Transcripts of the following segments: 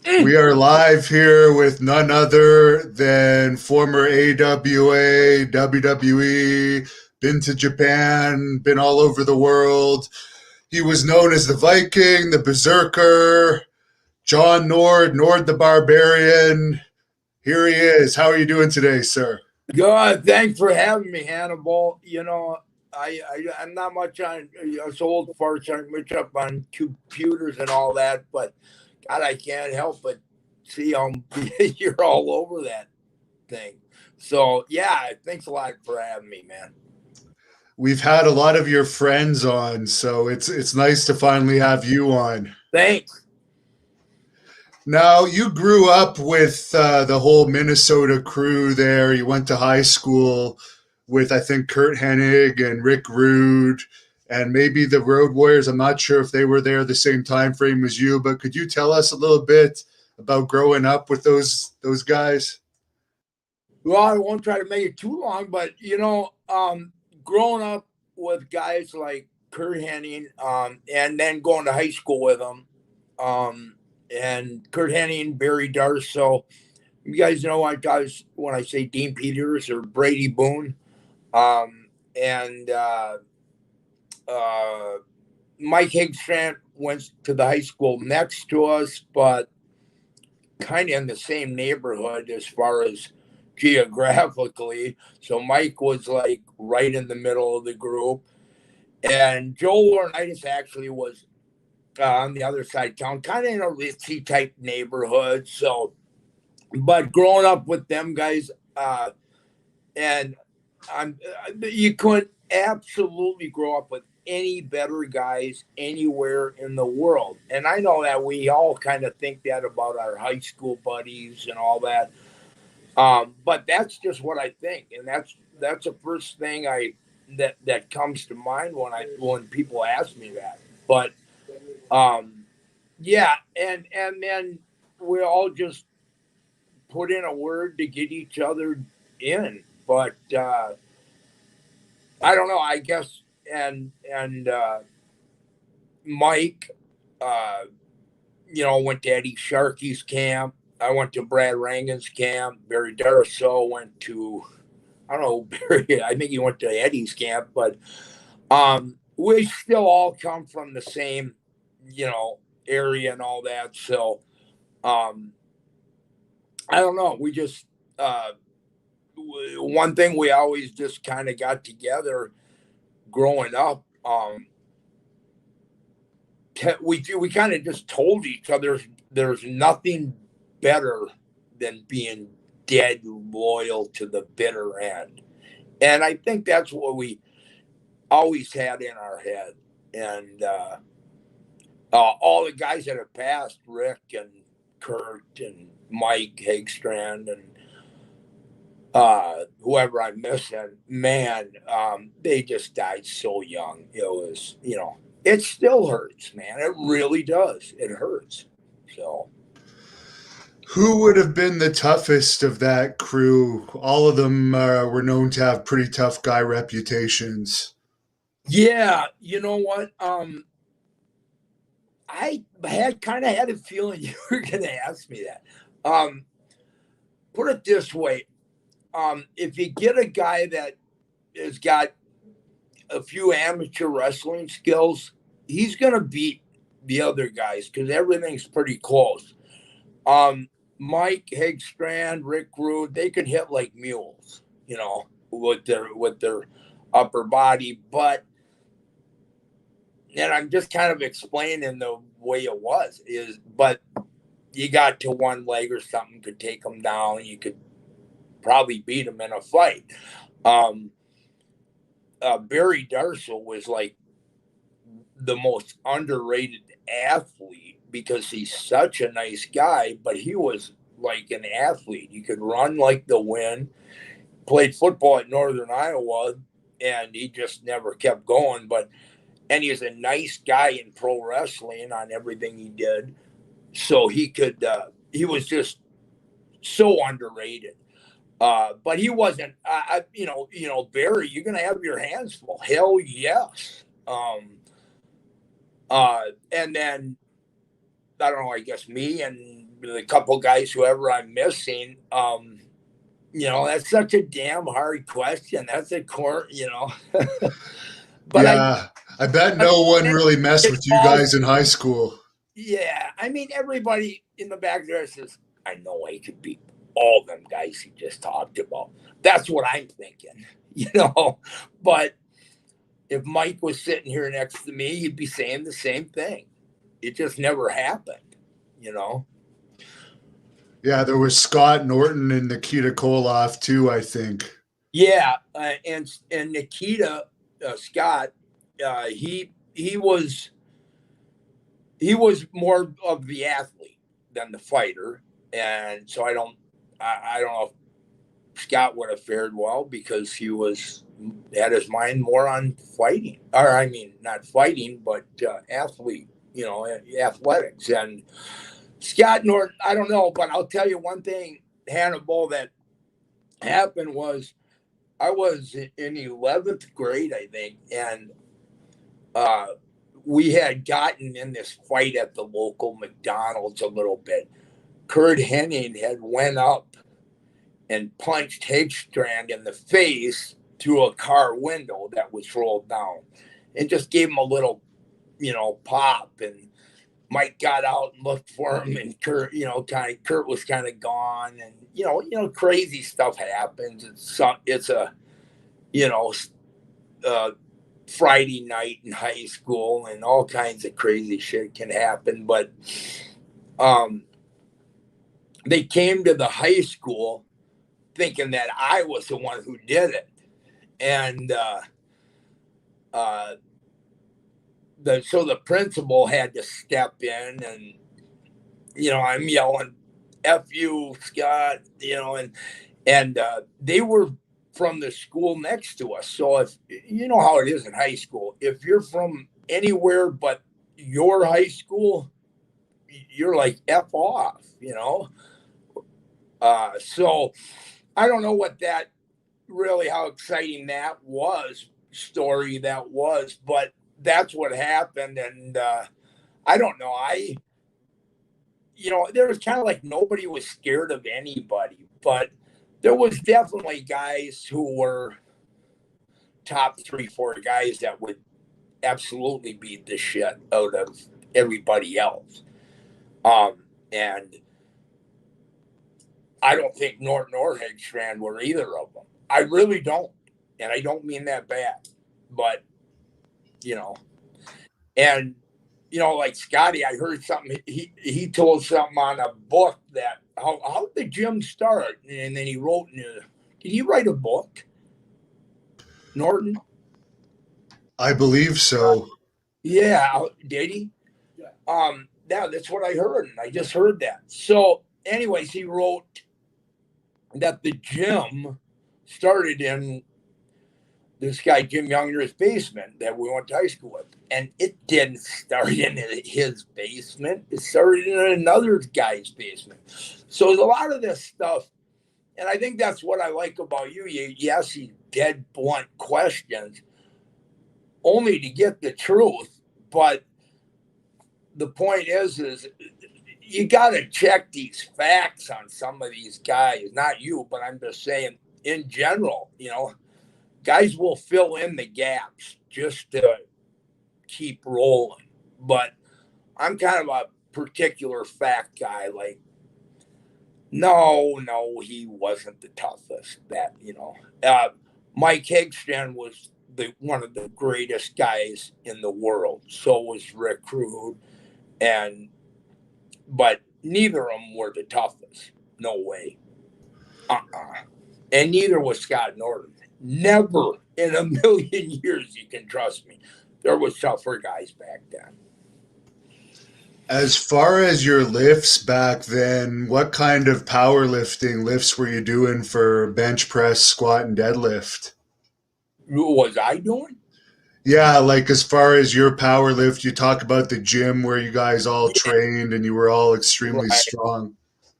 We are live here with none other than former AWA, WWE, been to Japan, been all over the world. He was known as the Viking, the Berserker, John Nord the Barbarian. Here he is. How are you doing today, sir? Good. Thanks for having me, Hannibal. You know, I'm not much on us old farts aren't much up on computers and all that, but God, I can't help but see you're all over that thing. So yeah, thanks a lot for having me, man. We've had a lot of your friends on, so it's nice to finally have you on. Thanks. Now, you grew up with the whole Minnesota crew there. You went to high school with, I think, Kurt Hennig and Rick Rude and maybe the Road Warriors. I'm not sure if they were there the same time frame as you, but could you tell us a little bit about growing up with those guys? Well, I won't try to make it too long, but growing up with guys like Kurt Hennig, and then going to high school with them, and Kurt Hennig, Barry Darsow. You guys know what guys when I say Dean Peters or Brady Boone, and Mike Higstrand went to the high school next to us, but kind of in the same neighborhood as far as geographically. So Mike was like right in the middle of the group, and Joe Laurinaitis actually was on the other side of town, kind of in a ritzy type neighborhood. So, but growing up with them guys, and you couldn't absolutely grow up with any better guys anywhere in the world. And I know that we all kind of think that about our high school buddies and all that. But that's just what I think, and that's the first thing that comes to mind when people ask me that. But yeah, and then we all just put in a word to get each other in. But I don't know. I guess and Mike, went to Eddie Sharkey's camp. I went to Brad Rangan's camp. Barry Darsow went to, I don't know, Barry. I think he went to Eddie's camp, but we still all come from the same, area and all that. So I don't know. We just one thing we always just kind of got together growing up. We kind of just told each other there's nothing better than being dead loyal to the bitter end. And I think that's what we always had in our head. And all the guys that have passed, Rick and Kurt and Mike Hagstrand and whoever I'm missing, man, they just died so young. It was, it still hurts, man. It really does. It hurts. So. Who would have been the toughest of that crew? All of them were known to have pretty tough guy reputations. Yeah, you know what? I had a feeling you were going to ask me that. Put it this way. If you get a guy that has got a few amateur wrestling skills, he's going to beat the other guys because everything's pretty close. Mike Hagstrand, Rick Rude, they could hit like mules, with their upper body. But, and I'm just kind of explaining the way it was, but you got to one leg or something, could take them down. You could probably beat them in a fight. Barry Darsow was like the most underrated athlete because he's such a nice guy, but he was like an athlete. He could run like the wind, played football at Northern Iowa, and he just never kept going. And he's a nice guy in pro wrestling on everything he did. So he was just so underrated. But he wasn't, Barry, you're going to have your hands full. Hell yes. And then I don't know, I guess me and a couple guys, whoever I'm missing, that's such a damn hard question. That's a court, but Yeah, I bet no one really messed with you guys in high school. yeah, I mean, everybody in the back there says, I know I could beat all them guys he just talked about. That's what I'm thinking, but if Mike was sitting here next to me, he'd be saying the same thing. It just never happened, Yeah, there was Scott Norton and Nikita Koloff too, I think. Yeah, and Nikita Scott, he was more of the athlete than the fighter, and so I don't know if Scott would have fared well because he had his mind more on fighting, or I mean not fighting, but athlete, athletics. And Scott Norton, I don't know, but I'll tell you one thing, Hannibal, that happened was I was in 11th grade, I think, and we had gotten in this fight at the local McDonald's a little bit. Kurt Hennig had went up and punched Higstrand in the face through a car window that was rolled down, and just gave him a little, pop. And Mike got out and looked for him, and Kurt, Kurt was kind of gone, and crazy stuff happens. It's a, Friday night in high school, and all kinds of crazy shit can happen. But they came to the high school thinking that I was the one who did it, and so the principal had to step in, and I'm yelling, "F you, Scott," and they were from the school next to us. So if you know how it is in high school, if you're from anywhere but your high school, you're like F off, so I don't know what that really, how exciting that story that was, but that's what happened. And I don't know. There was kind of like nobody was scared of anybody, but there was definitely guys who were top 3-4 guys that would absolutely beat the shit out of everybody else. And I don't think Norton or Higstrand were either of them. I really don't. And I don't mean that bad. But, and, like Scotty, I heard something. He told something on a book that how did the gym start? And then he wrote did he write a book? Norton? I believe so. Yeah, did he? Yeah. Yeah, that's what I heard. And I just heard that. So, anyways, he wrote that the gym started in this guy, Jim Younger's basement that we went to high school with. And it didn't start in his basement. It started in another guy's basement. So there's a lot of this stuff. And I think that's what I like about you. You ask these dead blunt questions only to get the truth. But the point is you got to check these facts on some of these guys. Not you, but I'm just saying in general, guys will fill in the gaps just to keep rolling. But I'm kind of a particular fact guy. Like, no, he wasn't the toughest. That, Mike Higstrand was one of the greatest guys in the world. So was Rick Rude. But neither of them were the toughest. No way. And neither was Scott Norton. Never in a million years, you can trust me. There was tougher guys back then. As far as your lifts back then, what kind of powerlifting lifts were you doing for bench press, squat, and deadlift? What was I doing? Yeah, like as far as your power lift, you talk about the gym where you guys all trained and you were all extremely strong.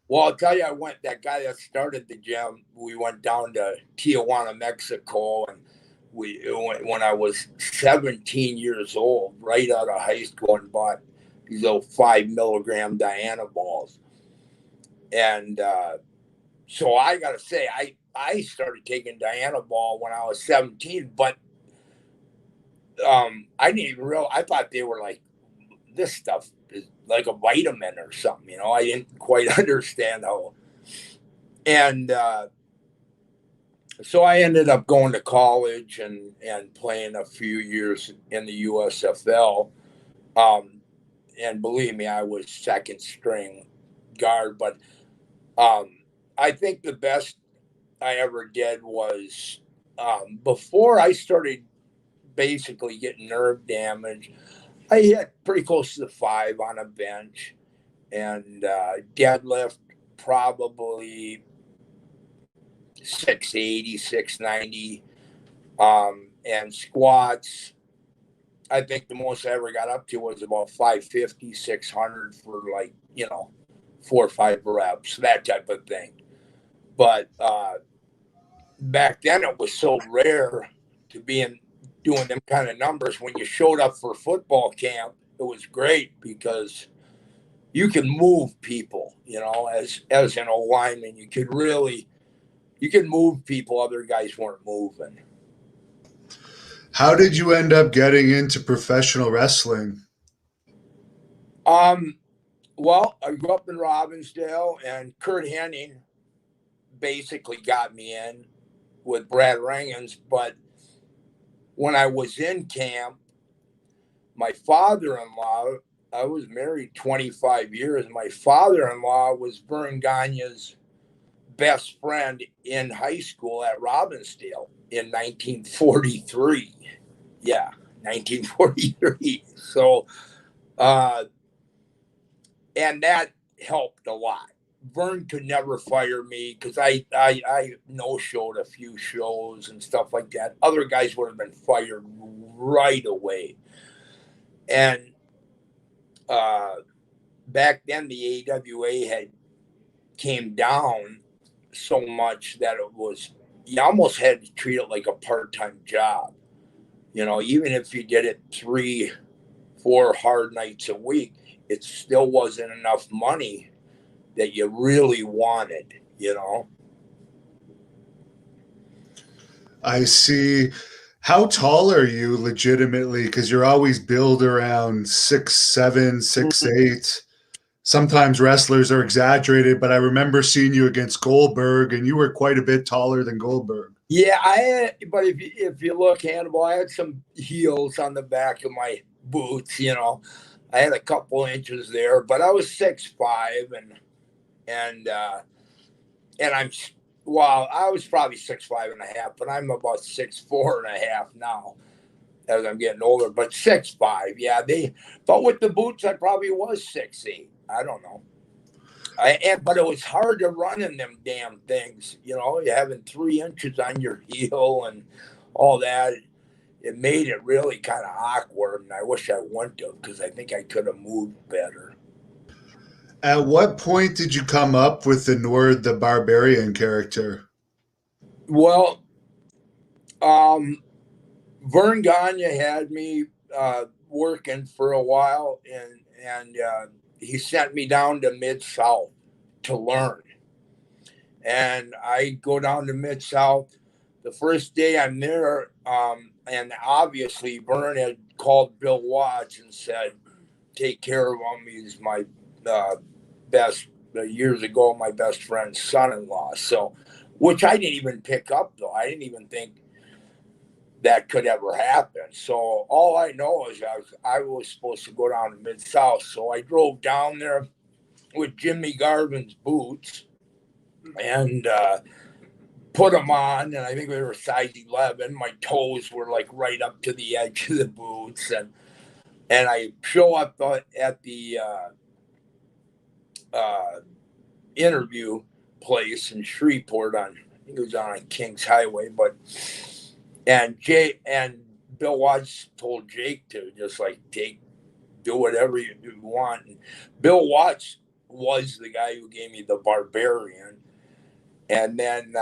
Well, I'll tell you, that guy that started the gym, we went down to Tijuana, Mexico, and when I was 17 years old, right out of high school, and bought these little 5 milligram Diana balls. And so I got to say, I started taking Diana ball when I was 17, but I didn't even realize, I thought they were like, this stuff is like a vitamin or something, you know. I didn't quite understand how. And so I ended up going to college and playing a few years in the USFL. And believe me, I was second string guard, but I think the best I ever did was before I started basically getting nerve damage. I hit pretty close to the 5 on a bench, and deadlift probably 680, 690, and squats. I think the most I ever got up to was about 550, 600 for like, 4 or 5 reps, that type of thing. But back then it was so rare to be doing them kind of numbers. When you showed up for football camp, it was great because you can move people, as an O lineman, you could move people other guys weren't moving. How did you end up getting into professional wrestling? Well, I grew up in Robbinsdale, and Kurt Hennig basically got me in with Brad Rangens. But when I was in camp, my father-in-law, I was married 25 years. My father-in-law was Vern Gagne's best friend in high school at Robbinsdale in 1943. Yeah, 1943. So, and that helped a lot. Vern could never fire me because I no-showed a few shows and stuff like that. Other guys would have been fired right away. And back then, the AWA had came down so much that you almost had to treat it like a part-time job. Even if you did it 3, 4 hard nights a week, it still wasn't enough money that you really wanted, I see. How tall are you legitimately? Because you're always billed around 6'7", 6'8". Sometimes wrestlers are exaggerated, but I remember seeing you against Goldberg, and you were quite a bit taller than Goldberg. Yeah, but if you look, Hannibal, I had some heels on the back of my boots, I had a couple inches there, but I was 6'5", and I was probably 6'5.5", but I'm about 6'4.5" now as I'm getting older. But 6'5", yeah. But with the boots, I probably was 6'8". I don't know. But it was hard to run in them damn things. You having 3 inches on your heel and all that. It made it really kind of awkward, and I wish I wouldn't have, because I think I could have moved better. At what point did you come up with the Nord the Barbarian character? Well, Vern Gagne had me working for a while, and he sent me down to Mid-South to learn. And I go down to Mid-South. The first day I'm there, and obviously Vern had called Bill Watts and said, take care of him. He's my best, years ago, my best friend's son-in-law. So, which I didn't even pick up, though. I didn't even think that could ever happen. So all I know is I was supposed to go down to Mid-South. So I drove down there with Jimmy Garvin's boots and put them on. And I think they were size 11. My toes were like right up to the edge of the boots. And I show up at the interview place in Shreveport I think it was on Kings Highway, and Bill Watts told Jake to just like do whatever you want. And Bill Watts was the guy who gave me the Barbarian, and then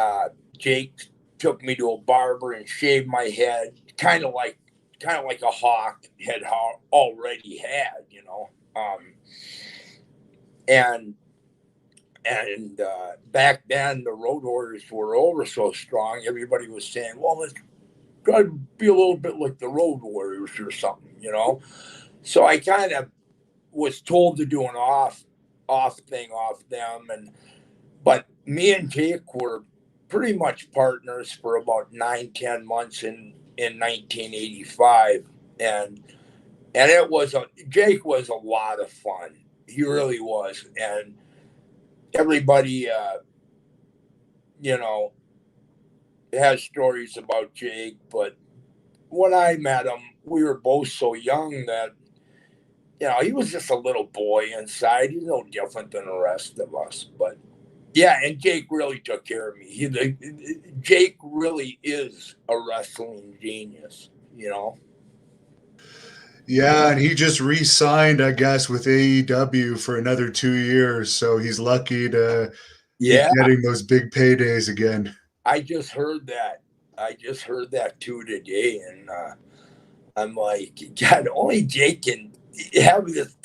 Jake took me to a barber and shaved my head, kind of like a Hawk had already had, And back then the Road Warriors were over so strong. Everybody was saying, well, let's try to be a little bit like the Road Warriors or something, you know? So I kind of was told to do an off thing off them. But me and Jake were pretty much partners for about 9-10 months in 1985. And Jake was a lot of fun. He really was. And everybody, has stories about Jake. But when I met him, we were both so young that, he was just a little boy inside. He's no different than the rest of us. But, yeah, and Jake really took care of me. Jake really is a wrestling genius, Yeah, and he just re-signed, I guess, with AEW for another 2 years. So he's lucky to be getting those big paydays again. I just heard that. Too today. And I'm like, God, only Jake can have this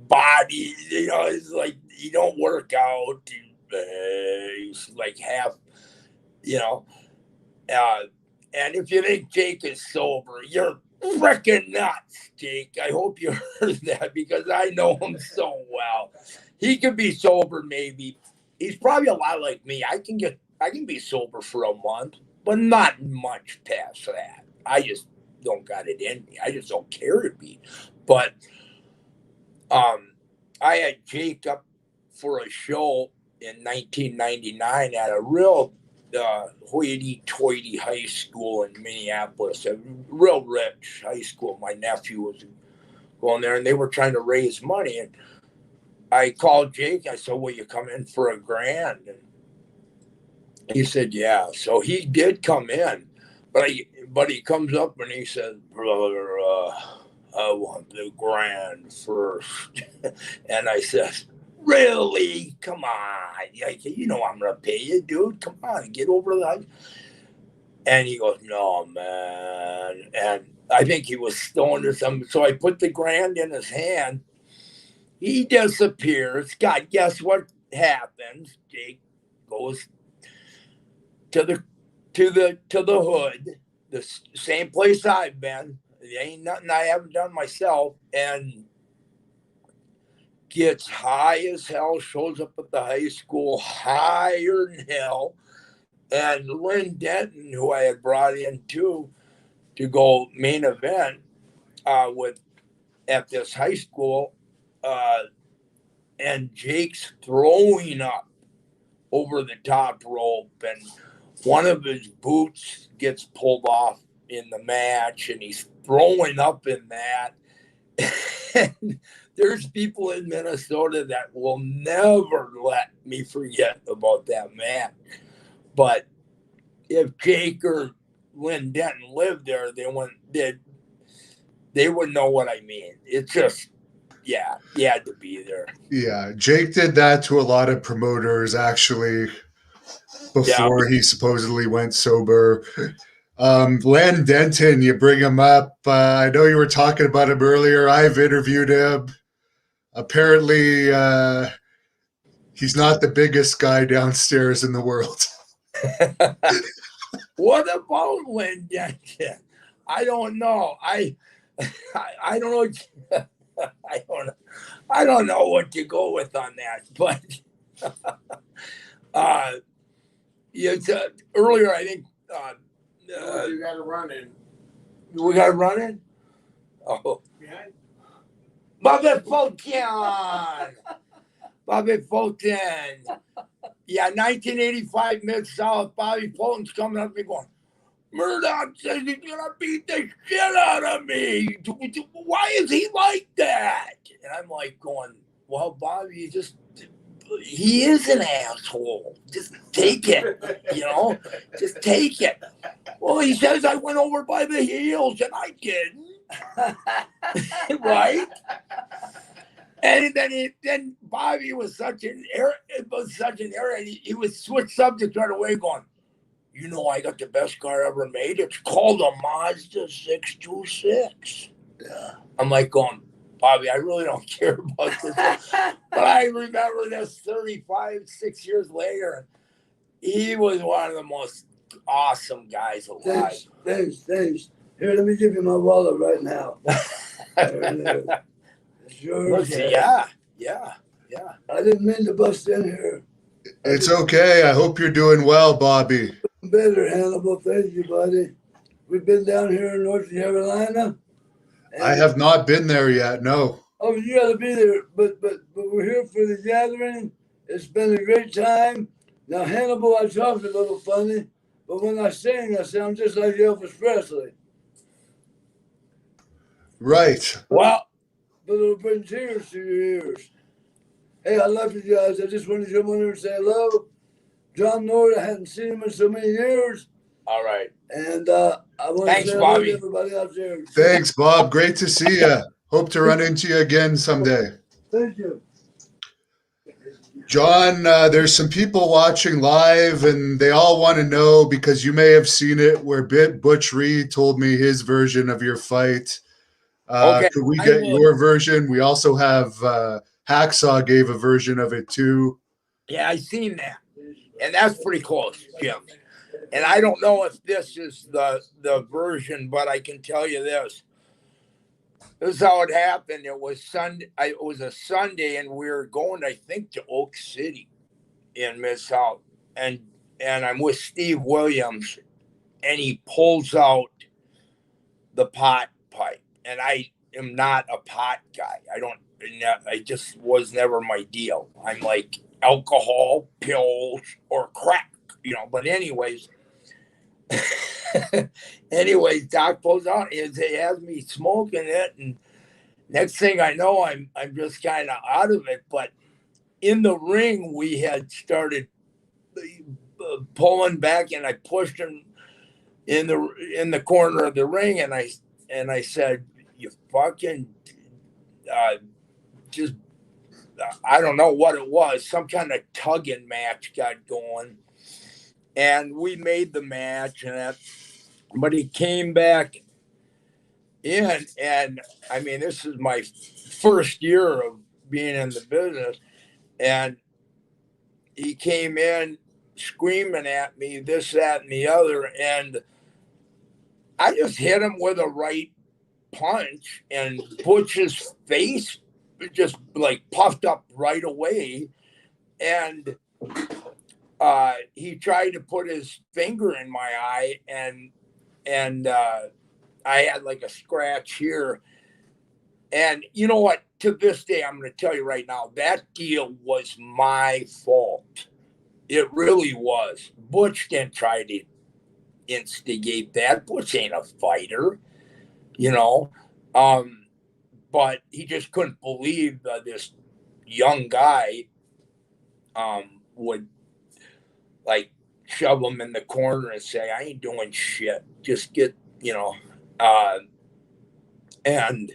body. It's like you don't work out. He's like half, and if you think Jake is sober, you're freaking nuts, Jake. I hope you heard that because I know him so well. He could be sober, maybe. He's probably a lot like me. I can be sober for a month, but not much past that. I just don't got it in me. I just don't care to be. But I had Jake up for a show in 1999 at a real hoity-toity high school in Minneapolis, a real rich high school. My nephew was going there, and they were trying to raise money. And I called Jake. I said, will you come in for $1,000? And he said, yeah. So he did come in, but he comes up and he said, brother, I want the $1,000 first. And I said, really? Come on. I'm going to pay you, dude. Come on, get over that. And he goes, no, man. And I think he was stoned or something. So I put the $1,000 in his hand. He disappears. God, guess what happens? Jake goes to the hood, the same place I've been. It ain't nothing I haven't done myself, and gets high as hell, shows up at the high school higher than hell. And Lynn Denton, who I had brought in too, to go main event at this high school, and Jake's throwing up over the top rope, and one of his boots gets pulled off in the match, and he's throwing up in that. And there's people in Minnesota that will never let me forget about that match. But if Jake or Lynn Denton lived there, they would know what I mean. It's just, yeah, you had to be there. Yeah, Jake did that to a lot of promoters, actually, before he supposedly went sober. Len Denton, you bring him up. I know you were talking about him earlier. I've interviewed him. Apparently, he's not the biggest guy downstairs in the world. What about Len Denton? I don't know. I don't know. I don't know what to go with on that. But earlier, I think. You got to run in. We got to run in? Oh. Behind? Bobby Fulton! Bobby Fulton. Yeah, 1985 Mid-South. Bobby Fulton's coming up and going, Murdoch says he's going to beat the shit out of me. Why is he like that? And I'm like going, well, Bobby, he is an asshole. Just take it, Just take it. Well, he says I went over by the heels, and I didn't. Right? And then Bobby was such an error. He would switch subjects right away, going, I got the best car ever made. It's called a Mazda 626. Yeah. I'm like going, Bobby, I really don't care about this. But I remember this 6 years later. He was one of the most awesome guys alive. Thanks. Here, let me give you my wallet right now. It's yours. Yeah. I didn't mean to bust in here. It's okay. I hope you're doing well, Bobby. Better, Hannibal. Thank you, buddy. We've been down here in North Carolina. I have not been there yet. No. Oh, you got to be there. But we're here for the gathering. It's been a great time. Now, Hannibal, I talk a little funny, but when I sing, I sound just like Elvis Presley. Right. Well, but it'll bring tears to your ears. Hey, I love you guys. I just wanted to come on here and say hello. John Nord, I hadn't seen him in so many years. All right. And I want to say hello to everybody out there. Thanks, Bob. Great to see you. Hope to run into you again someday. Thank you. John, there's some people watching live, and they all want to know, because you may have seen it, where Butch Reed told me his version of your fight. Okay. Could we get your version? We also have Hacksaw gave a version of it too. Yeah, I seen that. And that's pretty close, Jim. And I don't know if this is the version, but I can tell you this. This is how it happened. It was Sunday. It was a Sunday, and we were going, I think, to Oak City in Mid-South. And I'm with Steve Williams, and he pulls out the pot pipe. And I am not a pot guy. I just was never my deal. I'm like alcohol, pills, or crack, But anyways, Doc pulls out and he has me smoking it, and next thing I know, I'm just kind of out of it. But in the ring, we had started pulling back, and I pushed him in the corner of the ring, and I said, "You fucking just." I don't know what it was. Some kind of tugging match got going, and we made the match. But he came back in, and I mean, this is my first year of being in the business, and he came in screaming at me, this, that, and the other, and I just hit him with a right punch, and Butch's face just like puffed up right away, and he tried to put his finger in my eye, and I had like a scratch here. And you know what? To this day, I'm going to tell you right now, that deal was my fault. It really was. Butch didn't try to instigate that. Butch ain't a fighter, but he just couldn't believe this young guy would like shove him in the corner and say, I ain't doing shit. Just get, and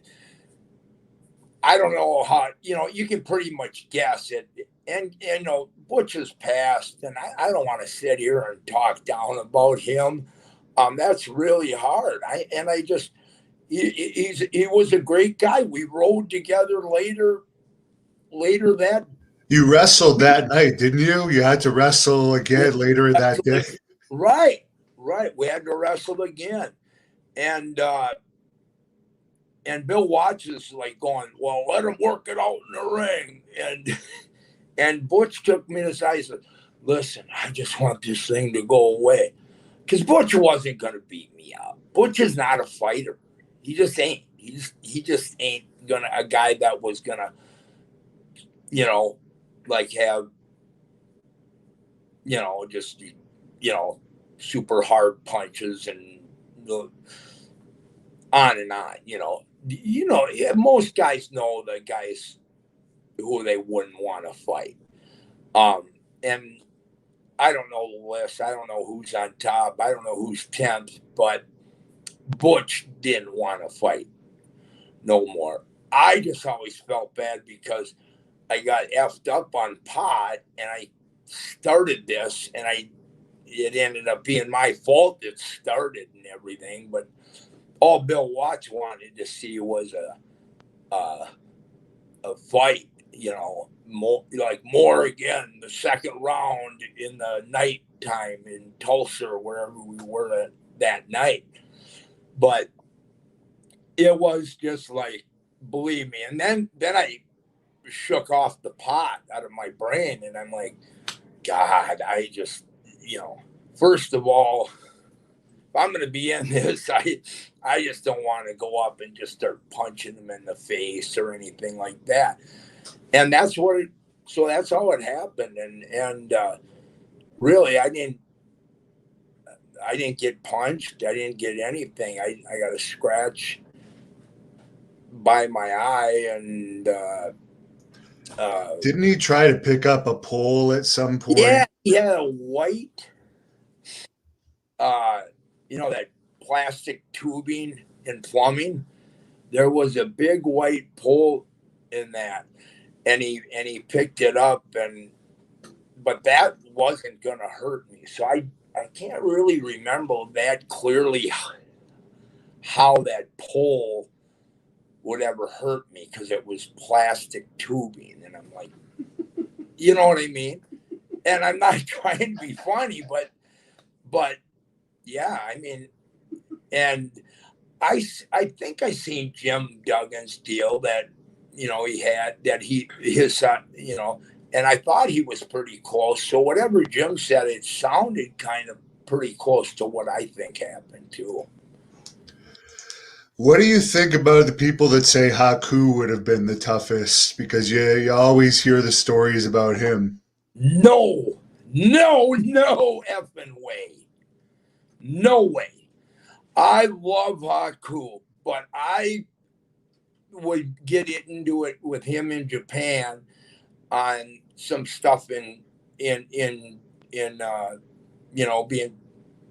I don't know how, you can pretty much guess it. And Butch has passed, and I don't want to sit here and talk down about him. That's really hard. He was a great guy. We rode together later that. You wrestled that night, didn't you? You had to wrestle again later that day. Right. We had to wrestle again. And Bill Watts is like going, well, let him work it out in the ring. And Butch took me aside and said, listen, I just want this thing to go away. Because Butch wasn't going to beat me up. Butch is not a fighter. He just ain't. He just ain't a guy that was gonna, like have, just, super hard punches and on and on. Most guys know the guys who they wouldn't want to fight. And I don't know the list. I don't know who's on top. I don't know who's 10th, but Butch didn't want to fight no more. I just always felt bad because I got effed up on pot, and I started this, and it ended up being my fault that started and everything. But all Bill Watts wanted to see was a fight, more again the second round in the night time in Tulsa or wherever we were that night. But it was just like, believe me. And then I shook off the pot out of my brain, and I'm like, God, I just, first of all, if I'm going to be in this, I just don't want to go up and just start punching them in the face or anything like that. And that's how it happened. And really, I didn't get punched. I didn't get anything. I got a scratch by my eye, and didn't he try to pick up a pole at some point? Yeah, he had a white, that plastic tubing in plumbing. There was a big white pole in that, and he picked it up, but that wasn't gonna hurt me. So I can't really remember that clearly how that pole would ever hurt me, because it was plastic tubing, and I'm like, you know what I mean? And I'm not trying to be funny, but yeah, I mean, and I think I seen Jim Duggan's deal that, he had, that his son, and I thought he was pretty close. So whatever Jim said, it sounded kind of pretty close to what I think happened too. What do you think about the people that say Haku would have been the toughest? Because you always hear the stories about him. No effing way. No way. I love Haku, but I would get into it with him in Japan on some stuff in being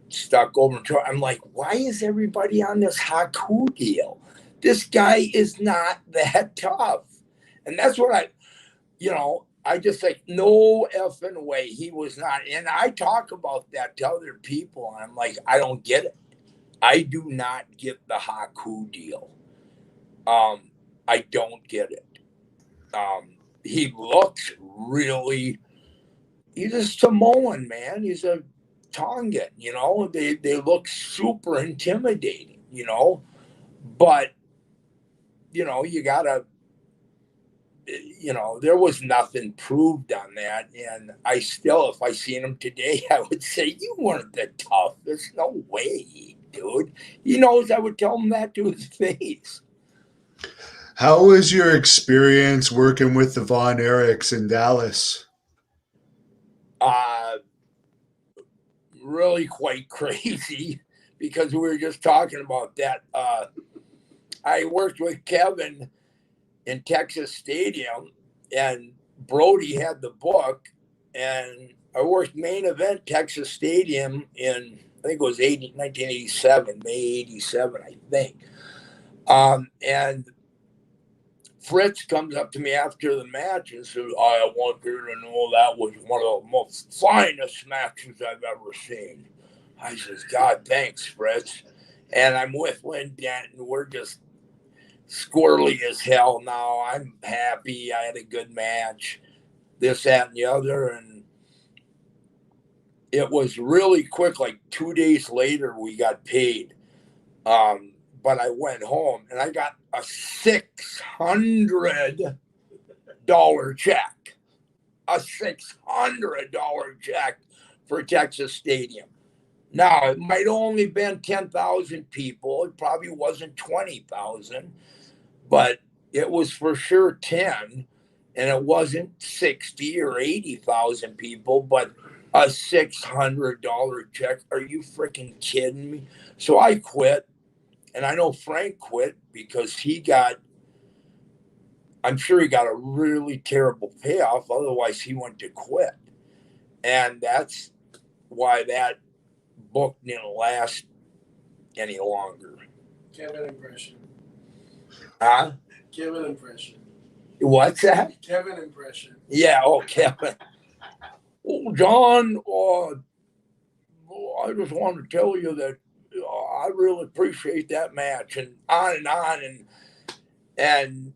stuck over. I'm like, why is everybody on this Haku deal? This guy is not that tough. And that's what I just like, no effing way. He was not. And I talk about that to other people, and I'm like, I don't get it. I do not get the Haku deal. I don't get it. He looks really, he's a Samoan, man. He's a Tongan, they look super intimidating, but, you gotta, there was nothing proved on that. And I still, if I seen him today, I would say, you weren't that tough. There's no way, dude. He knows I would tell him that to his face. How was your experience working with the Von Erichs in Dallas? Really quite crazy, because we were just talking about that. I worked with Kevin in Texas Stadium, and Brody had the book, and I worked main event Texas Stadium in, I think it was 1987, May 87, I think. And Fritz comes up to me after the match and says, I want you to know that was one of the most finest matches I've ever seen. I says, God, thanks, Fritz. And I'm with Lynn Dent, and we're just squirrely as hell now. I'm happy. I had a good match, this, that, and the other. And it was really quick. Like 2 days later, we got paid. But I went home, and I got a $600 check. A $600 check for Texas Stadium. Now, it might only been 10,000 people. It probably wasn't 20,000, but it was for sure 10, and it wasn't 60 or 80,000 people, but a $600 check. Are you freaking kidding me? So I quit. And I know Frank quit because I'm sure he got a really terrible payoff. Otherwise, he went to quit. And that's why that book didn't last any longer. Kevin impression. Huh? Kevin impression. What's that? Kevin impression. Yeah, Kevin. Oh, John, I just want to tell you that I really appreciate that match, and on and on. And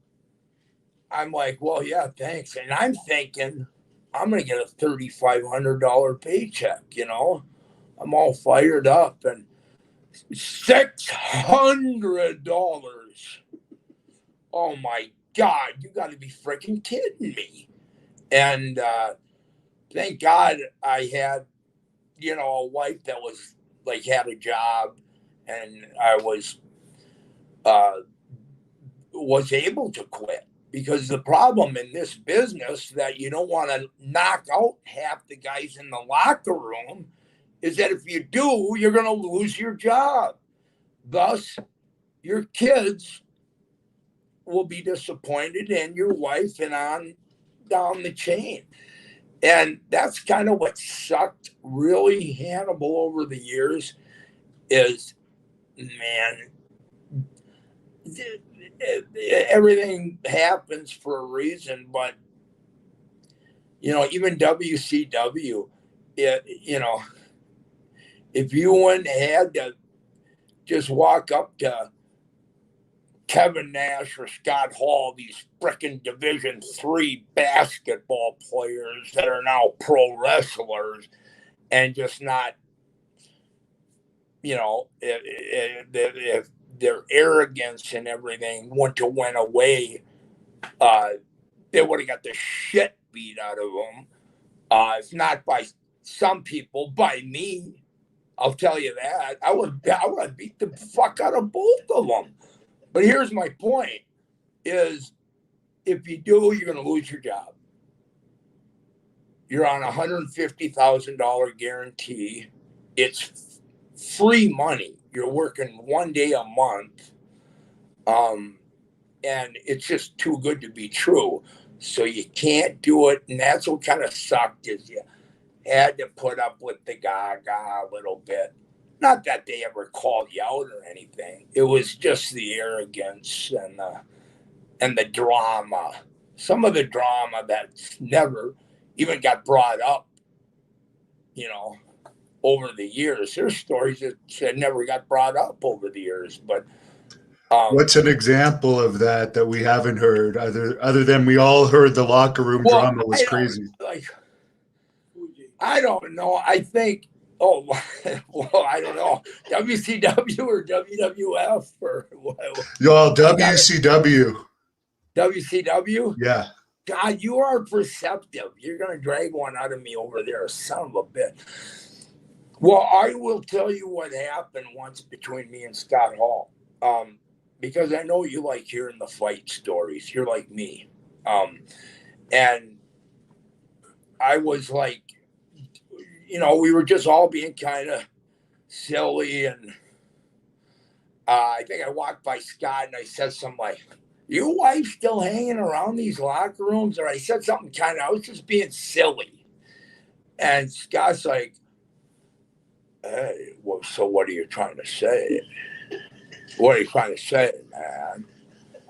I'm like, well, yeah, thanks. And I'm thinking I'm going to get a $3,500 paycheck, you know? I'm all fired up, and $600. Oh my God, you got to be freaking kidding me. And thank God I had, you know, a wife that was like had a job, and I was able to quit. Because the problem in this business that you don't want to knock out half the guys in the locker room is that if you do, you're going to lose your job. Thus, your kids will be disappointed, and your wife, and on down the chain. And that's kind of what sucked really Hannibal over the years is, man, everything happens for a reason. But, you know, even WCW, you know, if you wouldn't had to just walk up to Kevin Nash or Scott Hall, these frickin' Division III basketball players that are now pro wrestlers, and just not, you know, if their arrogance and everything went away, they would have got the shit beat out of them. If not by some people, by me. I'll tell you that. I would have beat the fuck out of both of them. But here's my point is if you do, you're going to lose your job. You're on a $150,000 guarantee. It's free money. You're working 1 day a month. And it's just too good to be true. So you can't do it. And that's what kind of sucked is you had to put up with the gaga a little bit. Not that they ever called you out or anything. It was just the arrogance and the drama. Some of the drama that's never even got brought up, you know, over the years. There's stories that never got brought up over the years. But what's an example of that we haven't heard other than we all heard the locker room drama was crazy? I don't know. I think, well, I don't know. WCW or WWF or what? Y'all, WCW. WCW? Yeah. God, you are perceptive. You're going to drag one out of me over there, son of a bitch. Well, I will tell you what happened once between me and Scott Hall. Because I know you like hearing the fight stories. You're like me. And I was like, you know, we were just all being kind of silly. And I think I walked by Scott and I said something like, your wife still hanging around these locker rooms? Or I said something kind of, I was just being silly. And Scott's like, hey, well, so what are you trying to say? What are you trying to say, man?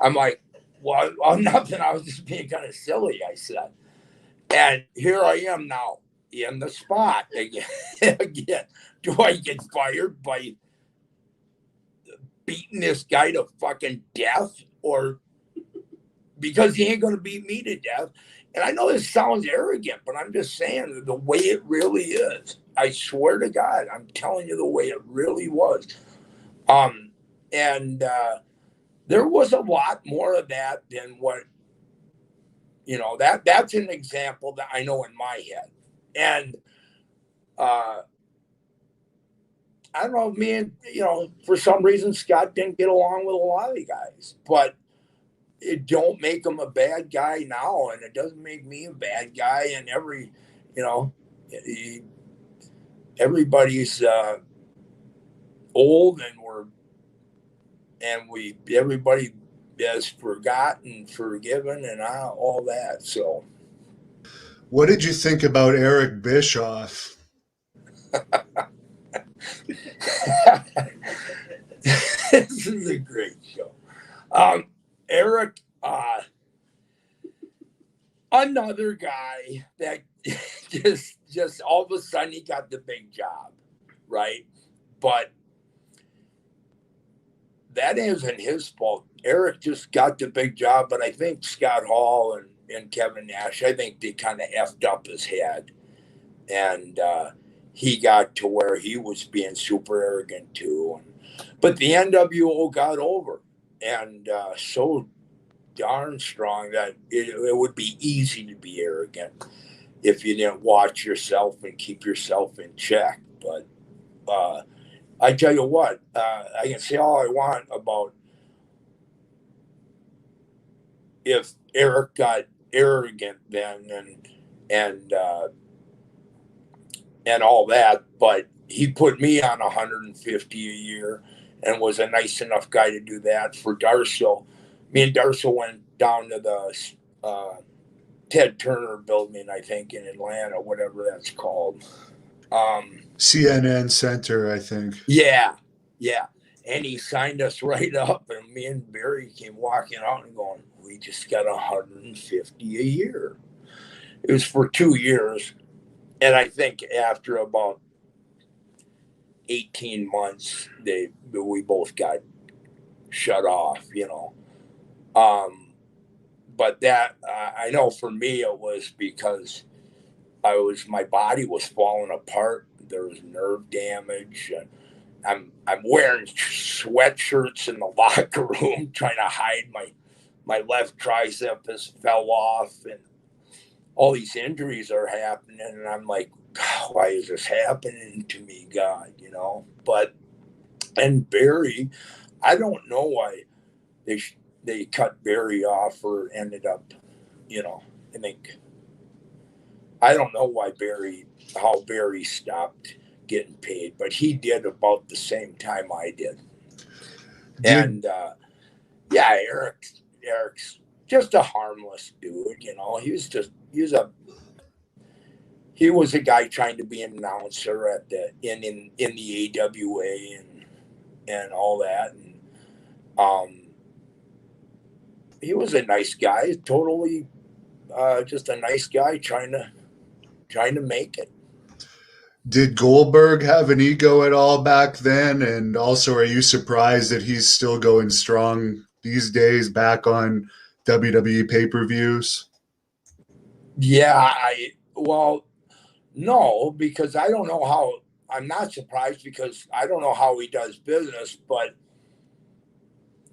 I'm like, well, nothing. I was just being kind of silly, I said. And here I am now in the spot again. Do I get fired by beating this guy to fucking death? Or because he ain't going to beat me to death? And I know this sounds arrogant, but I'm just saying the way it really is. I swear to God, I'm telling you the way it really was. And there was a lot more of that than what, you know, that's an example that I know in my head. And I don't know, me and, you know, for some reason, Scott didn't get along with a lot of the guys, but it don't make him a bad guy now. And it doesn't make me a bad guy. And you know, everybody's old and everybody has forgotten, forgiven, and all that. So, what did you think about Eric Bischoff? This is a great show. Eric, another guy that just all of a sudden he got the big job, right? But that isn't his fault. Eric just got the big job, but I think Scott Hall and Kevin Nash, I think they kind of effed up his head. And he got to where he was being super arrogant too. But the NWO got over, and so darn strong that it would be easy to be arrogant if you didn't watch yourself and keep yourself in check. But I tell you what, I can say all I want about if Eric got arrogant then and all that, but he put me on 150 a year and was a nice enough guy to do that for Darso. Me and Darso went down to the Ted Turner building, I think, in Atlanta, whatever that's called. CNN Center, I think. Yeah. And he signed us right up, and me and Barry came walking out and going, we just got 150 a year. It was for 2 years. And I think after about 18 months, we both got shut off, But that I know for me it was because my body was falling apart. There was nerve damage. I'm wearing sweatshirts in the locker room trying to hide my left tricep has fell off, and all these injuries are happening, and I'm like, God, why is this happening to me, God? And Barry, I don't know why they cut Barry off or ended up, I think, I don't know how Barry stopped getting paid, but he did about the same time I did. And Eric's just a harmless dude, he was a guy trying to be an announcer at in the AWA and all that. And he was a nice guy, totally just a nice guy trying to make it. Did Goldberg have an ego at all back then? And also, are you surprised that he's still going strong these days back on WWE pay-per-views? Yeah, no, because I don't know how. I'm not surprised because I don't know how he does business. But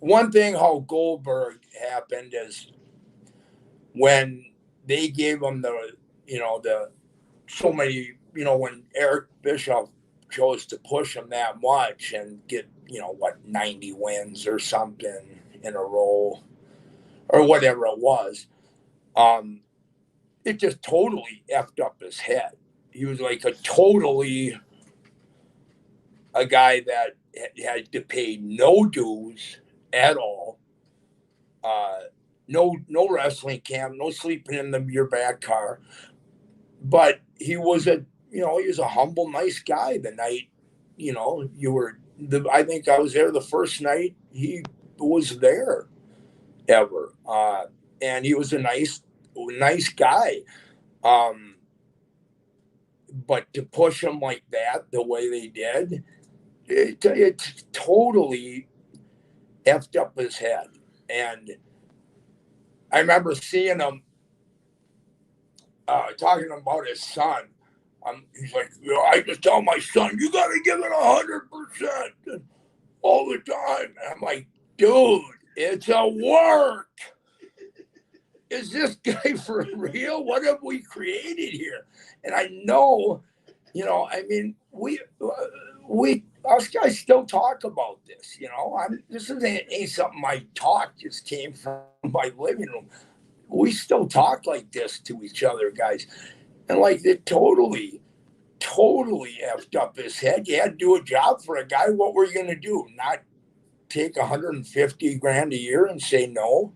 one thing how Goldberg happened is when they gave him so many, when Eric Bischoff chose to push him that much and get, 90 wins or something in a row or whatever it was, it just totally effed up his head. He was like a guy that had to pay no dues at all. No wrestling camp, no sleeping in your back car. But he was a humble, nice guy. The night, I think I was there the first night he was there ever. And he was a nice guy. But to push him like that, the way they did, it totally effed up his head. And I remember seeing him talking about his son. He's like, I just tell my son, you got to give it 100% all the time. And I'm like, dude, it's a work. Is this guy for real? What have we created here? And I know, us guys still talk about this. This ain't something my talk just came from my living room. We still talk like this to each other, guys. And like it totally effed up his head. You had to do a job for a guy. What were you going to do? Not take 150 grand a year and say no?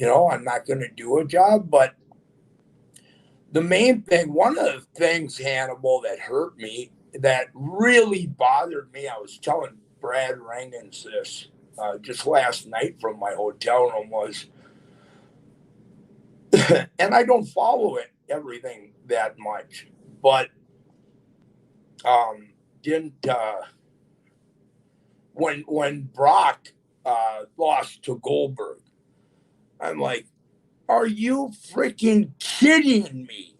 I'm not going to do a job. But the main thing, one of the things, Hannibal, that hurt me, that really bothered me, I was telling Brad Rangens this just last night from my hotel room was, and I don't follow everything that much, but when Brock lost to Goldberg. I'm like, are you freaking kidding me?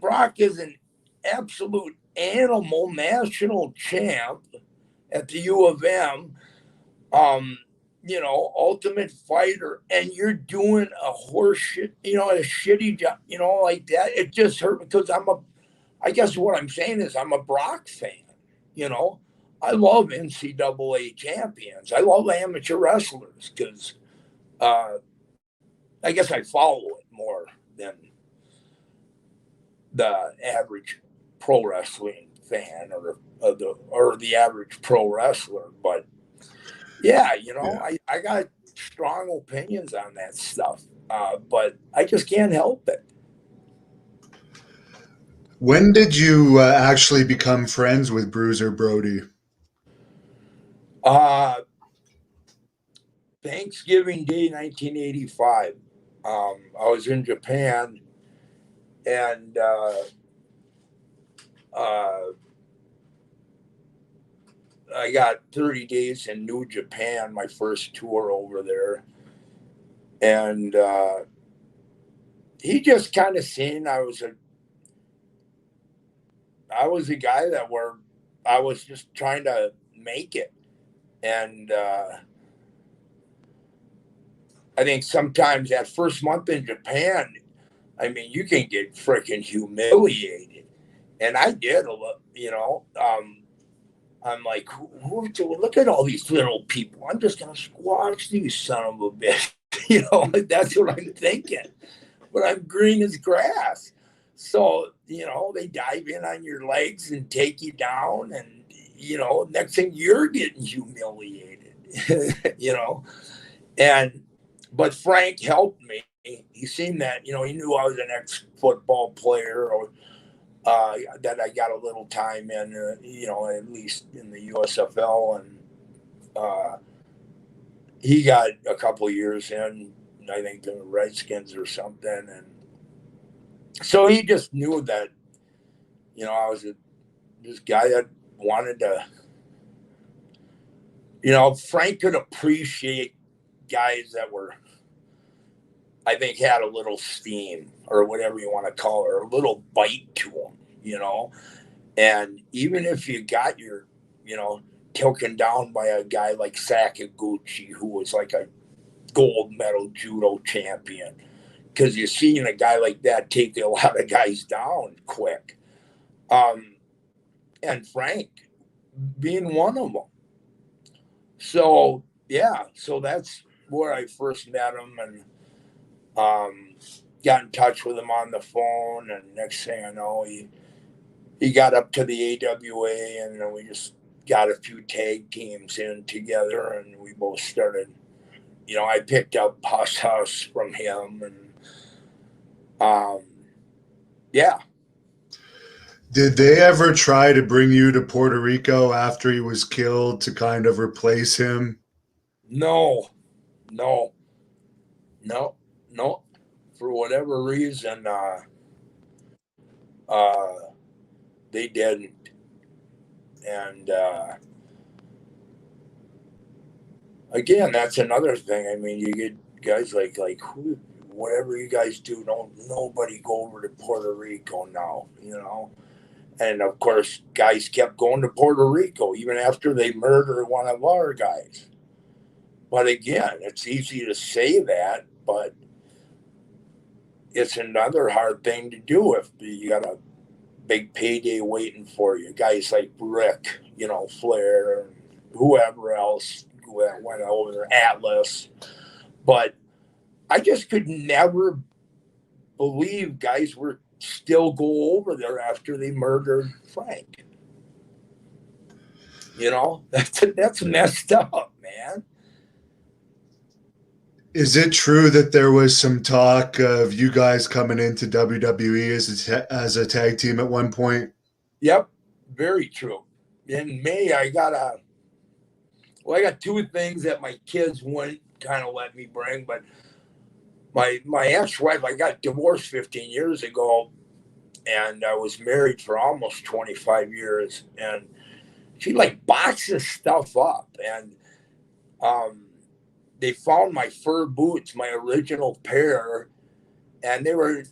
Brock is an absolute animal national champ at the U of M, Ultimate Fighter, and you're doing a horseshit, a shitty job, like that. It just hurt because I guess what I'm saying is I'm a Brock fan, I love NCAA champions. I love amateur wrestlers because I guess I follow it more than the average pro wrestling fan or the average pro wrestler. But yeah, I got strong opinions on that stuff, but I just can't help it. When did you actually become friends with Bruiser Brody? Thanksgiving Day, 1985. I was in Japan, and I got 30 days in New Japan, my first tour over there. And he just kind of seen I was a guy I was just trying to make it. And I think sometimes that first month in Japan, I mean, you can get freaking humiliated. And I did a lot, I'm like, look at all these little people. I'm just going to squash these son of a bitch. That's what I'm thinking. But I'm green as grass. So, they dive in on your legs and take you down. And, next thing you're getting humiliated, But Frank helped me. He seen that, he knew I was an ex-football player or that I got a little time in, at least in the USFL. And he got a couple of years in, I think the Redskins or something. And so he just knew that, I was this guy that wanted to, Frank could appreciate guys that were, I think, had a little steam or whatever you want to call it, or a little bite to them, And even if you got your, taken down by a guy like Sakaguchi, who was like a gold medal judo champion, because you're seeing a guy like that take a lot of guys down quick. And Frank being one of them. So, yeah, so that's where I first met him and got in touch with him on the phone. And next thing I know, he got up to the AWA, and then we just got a few tag teams in together, and we both started, I picked up Huss from him, and yeah. Did they ever try to bring you to Puerto Rico after he was killed to kind of replace him? No. For whatever reason, they didn't. And again, that's another thing. I mean, you get guys like who, whatever you guys do, nobody go over to Puerto Rico now, And of course, guys kept going to Puerto Rico even after they murdered one of our guys. But again, it's easy to say that, but it's another hard thing to do if you got a big payday waiting for you. Guys like Rick, Flair, and whoever else went over there, Atlas. But I just could never believe guys were still go over there after they murdered Frank. That's messed up, man. Is it true that there was some talk of you guys coming into WWE as a tag team at one point? Yep, very true. In May, I got two things that my kids wouldn't kind of let me bring, but my ex-wife, I got divorced 15 years ago, and I was married for almost 25 years, and she boxes stuff up, and they found my fur boots, my original pair, and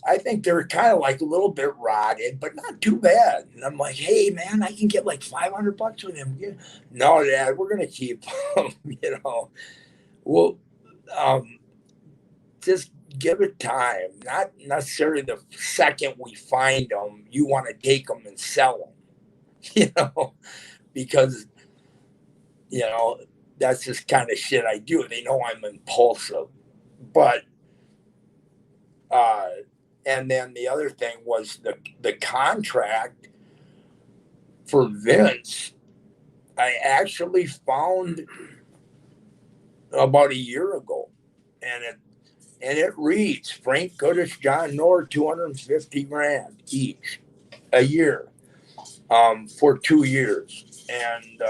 I think they were kind of like a little bit rotted, but not too bad. And I'm like, hey man, I can get like $500 for them. Yeah. No, Dad, we're gonna keep them. Well, just give it time. Not necessarily the second we find them, you want to take them and sell them. Because that's just kind of shit I do. They know I'm impulsive, but. And then the other thing was the contract for Vince. I actually found about a year ago, and it reads Frank Goodish, John Nord, $250,000 each a year, for 2 years, and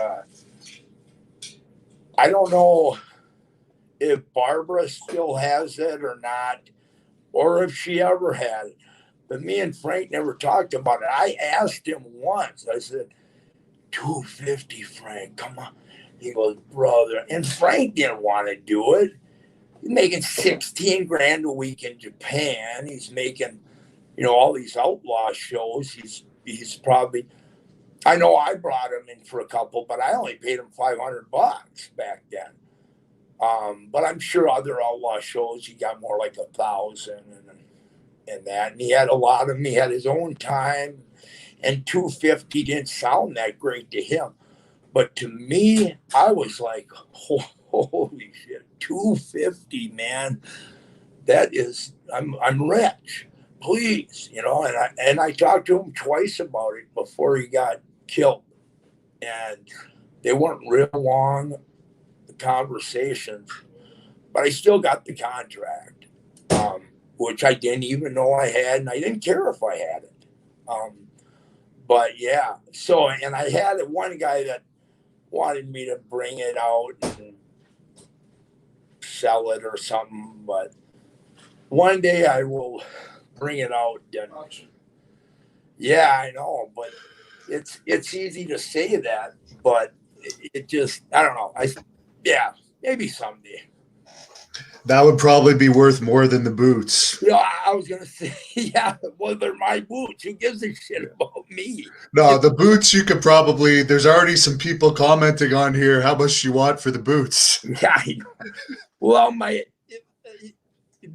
I don't know if Barbara still has it or not, or if she ever had it. But me and Frank never talked about it. I asked him once. I said, $250, Frank, come on. He goes, brother. And Frank didn't want to do it. He's making $16,000 a week in Japan. He's making, all these outlaw shows. He's probably, I know I brought him in for a couple, but I only paid him $500 back then. But I'm sure other outlaw shows he got more like 1,000 and that. And he had a lot of them. He had his own time, and $250 didn't sound that great to him. But to me, I was like, holy shit, $250, man. That is, I'm rich. Please, and I talked to him twice about it before he got killed. And they weren't real long conversations, but I still got the contract, which I didn't even know I had, and I didn't care if I had it. But yeah, and I had one guy that wanted me to bring it out and sell it or something, but one day I will bring it out. And yeah, I know, but it's easy to say that, but it just, I don't know. Yeah, maybe someday. That would probably be worth more than the boots. I was going to say, yeah, well, they're my boots. Who gives a shit about me? No, the boots you could probably, there's already some people commenting on here how much you want for the boots. Yeah, I know. Well,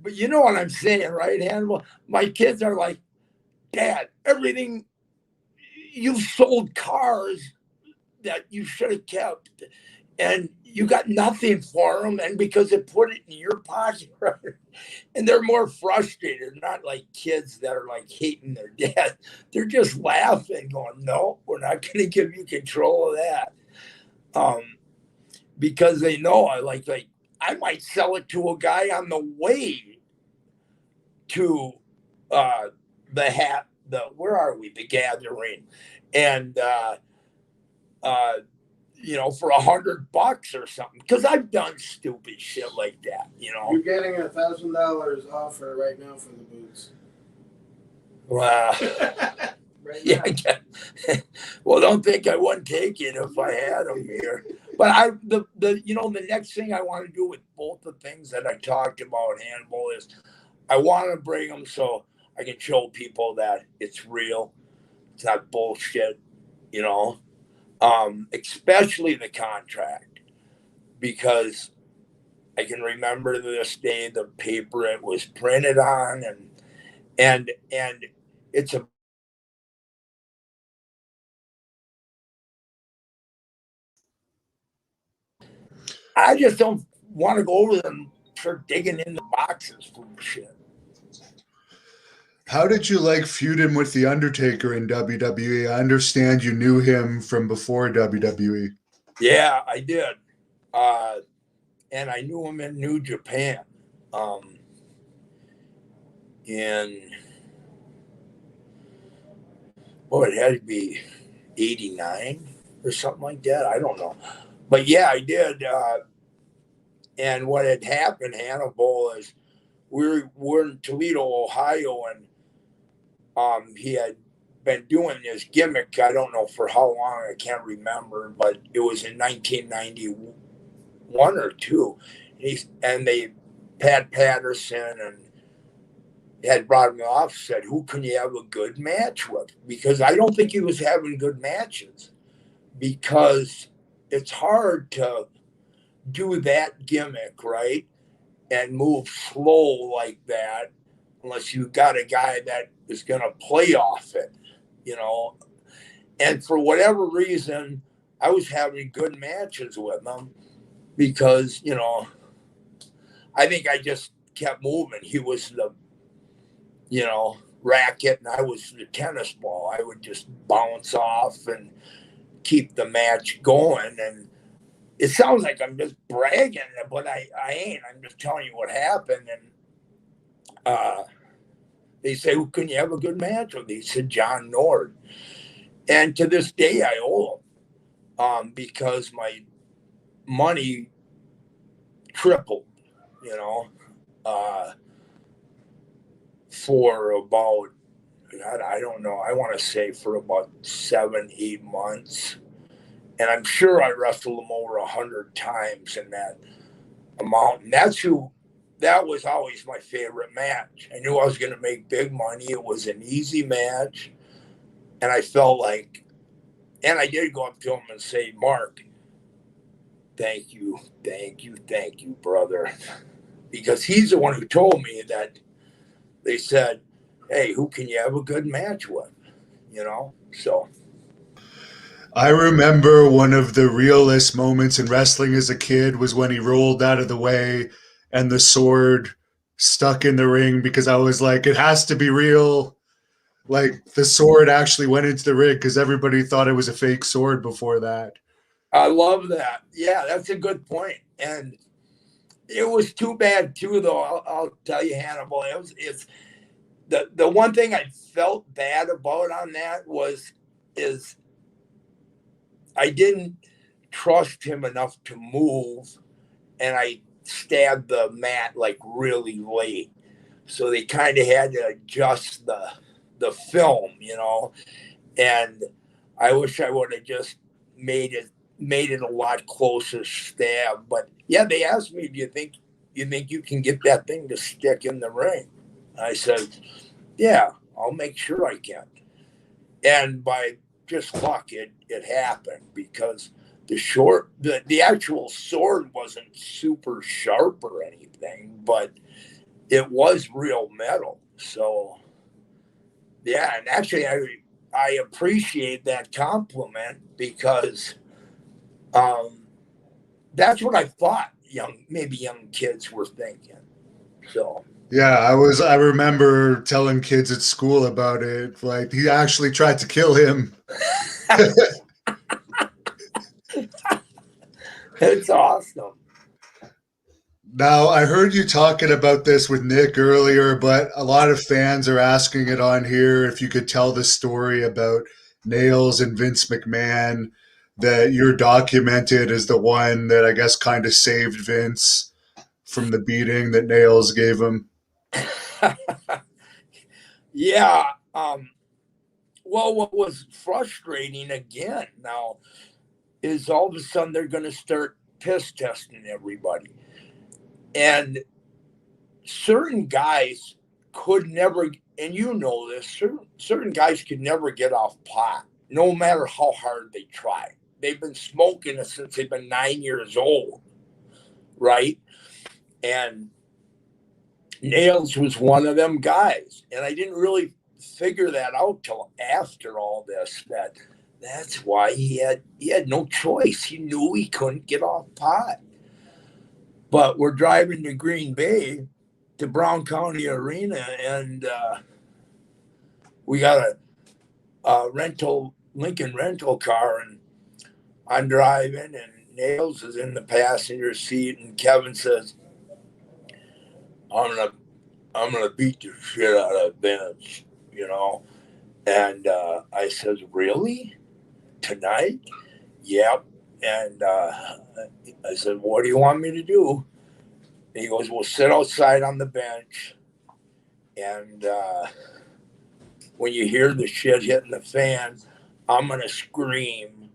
but you know what I'm saying, right, Hannibal? My kids are like, Dad, everything, you've sold cars that you should have kept, and you got nothing for them, and because it put it in your pocket, right? And they're more frustrated, not like kids that are like hating their dad. They're just laughing, going, no, we're not going to give you control of that. Because they know I might sell it to a guy on the way to where are we? The gathering. And for $100 or something, because I've done stupid shit like that. You're getting $1,000 offer right now for the boots. Wow. Right Yeah. Well, don't think I wouldn't take it if I had them here. But the next thing I want to do with both the things that I talked about, Hannibal, is I want to bring them so I can show people that it's real. It's not bullshit, especially the contract, because I can remember to this day the paper it was printed on, and it's a I just don't want to go over them and start digging in the boxes for shit. How did you like feuding with The Undertaker in WWE? I understand you knew him from before WWE. Yeah, I did. And I knew him in New Japan. It had to be 89 or something like that. I don't know. But yeah, I did. And what had happened, Hannibal, is we're in Toledo, Ohio, and he had been doing this gimmick. I don't know for how long. I can't remember, but it was in 1991 or 2. Pat Patterson and had brought him off, said, who can you have a good match with? Because I don't think he was having good matches, because it's hard to do that gimmick, right? And move slow like that, unless you got a guy that is going to play off it, you know. And for whatever reason, I was having good matches with him because, you know, I think I just kept moving. He was the, you know, racket and I was the tennis ball. I would just bounce off and keep the match going. And it sounds like I'm just bragging, but I ain't. I'm just telling you what happened. And they say, who can you have a good match with? He said, John Nord. And to this day, I owe him because my money tripled, you know, for about, God, I don't know, I want to say for about 7-8 months. And I'm sure I wrestled him over 100 times in that amount. And that was always my favorite match. I knew I was going to make big money. It was an easy match. And I felt like, and I did go up to him and say, Mark, thank you, brother. Because he's the one who told me that they said, hey, who can you have a good match with? You know, so. I remember one of the realest moments in wrestling as a kid was when he rolled out of the way and the sword stuck in the ring, because I was like, it has to be real. Like the sword actually went into the ring, because everybody thought it was a fake sword before that. I love that. Yeah, that's a good point. And it was too bad too, though. I'll tell you, Hannibal. It's the one thing I felt bad about on that is I didn't trust him enough to move, and I stabbed the mat like really late, so they kind of had to adjust the film, you know. And I wish I would have just made it a lot closer stab. But yeah, they asked me, do you think you can get that thing to stick in the ring? I said, yeah, I'll make sure I can. And by just luck, it happened, because the actual sword wasn't super sharp or anything, but it was real metal. So yeah, and actually I appreciate that compliment, because that's what I thought maybe young kids were thinking. So Yeah, I remember telling kids at school about it. Like, he actually tried to kill him. it's awesome. Now, I heard you talking about this with Nick earlier, but a lot of fans are asking it on here if you could tell the story about Nails and Vince McMahon that you're documented as the one that I guess kind of saved Vince from the beating that Nails gave him. Yeah. Well, what was frustrating again now is all of a sudden they're going to start piss testing everybody. And certain guys could never, and you know this, certain guys could never get off pot, no matter how hard they try. They've been smoking it since they've been 9 years old, right? And Nails was one of them guys. And I didn't really figure that out till after all this, that's why he had no choice. He knew he couldn't get off pot. But we're driving to Green Bay, to Brown County Arena, and we got a Lincoln rental car, and I'm driving, and Nails is in the passenger seat, and Kevin says, I'm gonna beat the shit out of Vince, you know. And I says, really? Tonight? Yep. And I said, what do you want me to do? And he goes, we'll sit outside on the bench, and when you hear the shit hitting the fan, I'm going to scream,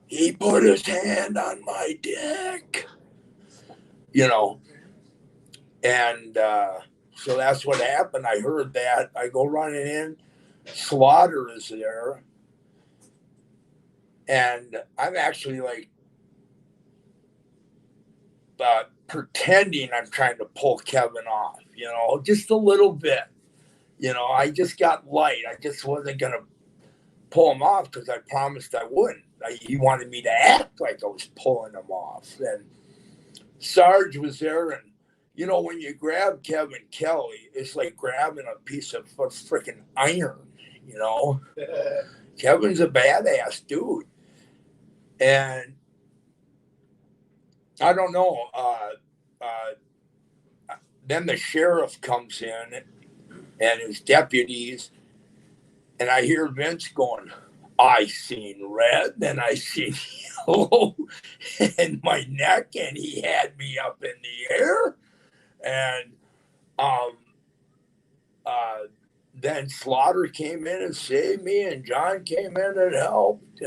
he put his hand on my dick. you know. And so that's what happened. I heard that. I go running in. Slaughter is there. And I'm actually like pretending I'm trying to pull Kevin off, you know, just a little bit. You know, I just got light. I just wasn't going to pull him off because I promised I wouldn't. He wanted me to act like I was pulling him off. And Sarge was there, and you know, when you grab Kevin Kelly, it's like grabbing a piece of freaking iron, you know. Kevin's a badass dude. And I don't know. Then the sheriff comes in and his deputies, and I hear Vince going, I seen red, then I seen yellow in my neck, and he had me up in the air. And then Slaughter came in and saved me, and John came in and helped.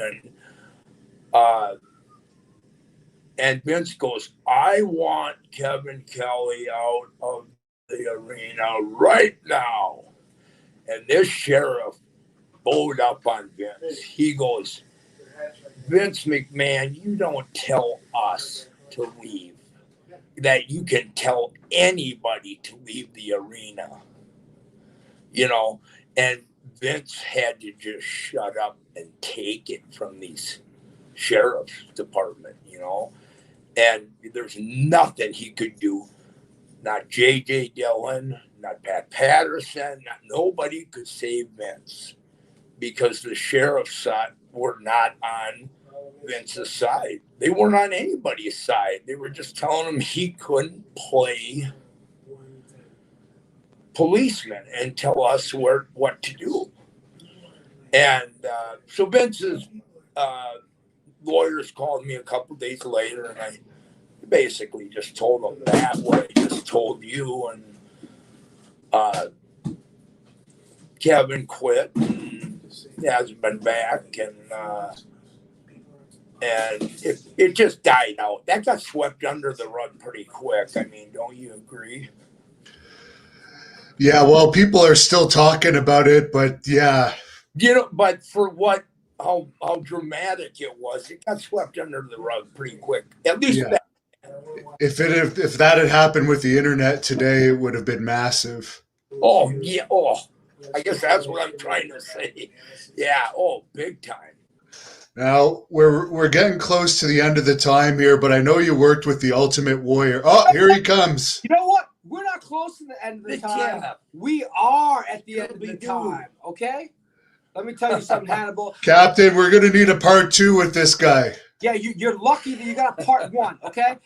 And Vince goes, I want Kevin Kelly out of the arena right now. And this sheriff bowed up on Vince. He goes, Vince McMahon, you don't tell us to leave. That you can tell anybody to leave the arena. You know, and Vince had to just shut up and take it from these sheriff's department, you know. And there's nothing he could do. Not J.J. Dillon, not Pat Patterson, nobody could save Vince because the sheriffs were not on Vince's side. They weren't on anybody's side. They were just telling him he couldn't play policeman and tell us what to do. And so Vince's lawyers called me a couple days later, and I basically just told them that what I just told you. And Kevin quit and hasn't been back, and it just died out. That got swept under the rug pretty quick. I mean, don't you agree? Yeah, well, people are still talking about it, but yeah. You know, but for how dramatic it was, it got swept under the rug pretty quick. At least yeah. If that had happened with the internet today, it would have been massive. Oh yeah. Oh, I guess that's what I'm trying to say. Yeah. Oh, big time. Now we're getting close to the end of the time here, but I know you worked with the Ultimate Warrior. Oh, here he comes. You know what? We're not close to the end of the time. Yeah. We are at the end of the time. Okay. Let me tell you something, Hannibal. Captain, we're going to need a part 2 with this guy. Yeah, you're lucky that you got a part 1, okay?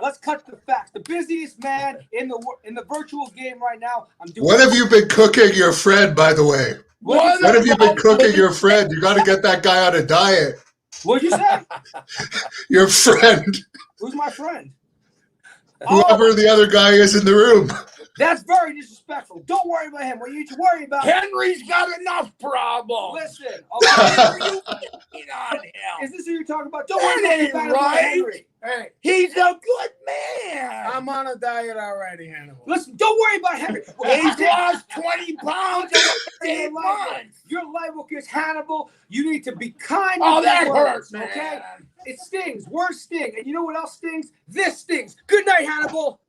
Let's cut to the facts. The busiest man in the virtual game right now. What have you been cooking your friend, by the way? What have you been cooking your friend? You got to get that guy on a diet. What'd you say? Your friend. Who's my friend? Whoever the other guy is in the room. That's very disrespectful. Don't worry about him. What you need to worry about? Henry's got enough problems. Listen. Is this who you're talking about? Don't worry about Henry. Hey, he's a good man. I'm on a diet already, Hannibal. Listen, don't worry about Henry. He's lost 20 pounds in 8 months. Your life will kiss Hannibal. You need to be kind. Oh, that hurts, man. Okay? It stings. Words sting. And you know what else stings? This stings. Good night, Hannibal.